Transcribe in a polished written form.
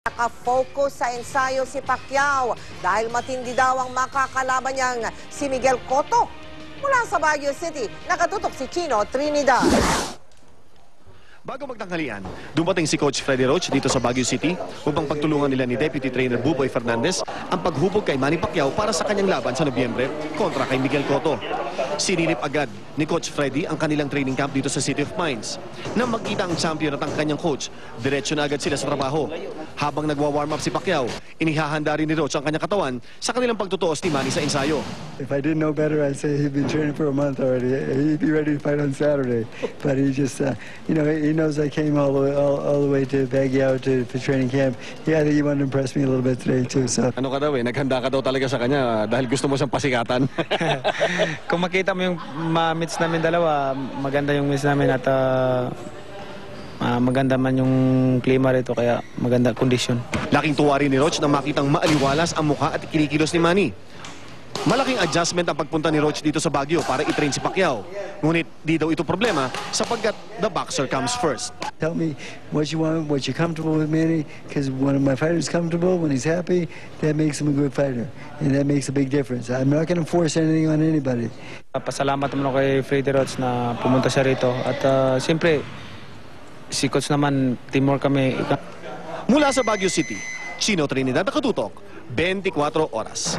Naka-focus sa ensayo si Pacquiao dahil matindi daw ang makakalaban niyang si Miguel Cotto. Mula sa Baguio City, nakatutok si Chino Trinidad. Bago magtanghalian, dumating si Coach Freddy Roach dito sa Baguio City upang pagtulungan nila ni Deputy Trainer Buboy Fernandez ang paghubog kay Manny Pacquiao para sa kanyang laban sa Nobyembre kontra kay Miguel Cotto. Sinilip agad ni Coach Freddy ang kanilang training camp dito sa City of Mines. Nang magkita ang champion at ang kanyang coach, diretso na agad sila sa trabaho. Habang nagwa-warm up si Pacquiao, inihahanda rin ni Roach ang kanyang katawan sa kanilang pagtutuos ni Manny sa ensayo. If I didn't know better, I'd say he'd been training for a month already. He'd be ready to fight on Saturday. But he just, he knows I came all the way to Baguio for training camp. Yeah, I think he wanted to impress me a little bit today too. So. Ano ka daw naghanda ka daw talaga sa kanya dahil gusto mo siyang pasikatan. Kung makita mo yung meets namin dalawa, maganda yung meets namin at maganda man yung klima rito kaya maganda condition. Laking tuwa rin ni Roach nang makitang maaliwalas ang mukha at kinikilos ni Manny. Malaking adjustment ang pagpunta ni Roach dito sa Baguio para i-train si Pacquiao. Ngunit di daw ito problema sapagkat the boxer comes first. Tell me what you want, what you're comfortable with, Manny, because when my fighter's comfortable, when he's happy, that makes him a good fighter. And that makes a big difference. I'm not going to force anything on anybody. Pasalamat naman ako kay Freddy Roach na pumunta siya rito. At siyempre, si Coach naman, teamwork kami. Mula sa Baguio City, Chino Trinidad, nakatutok, 24 oras.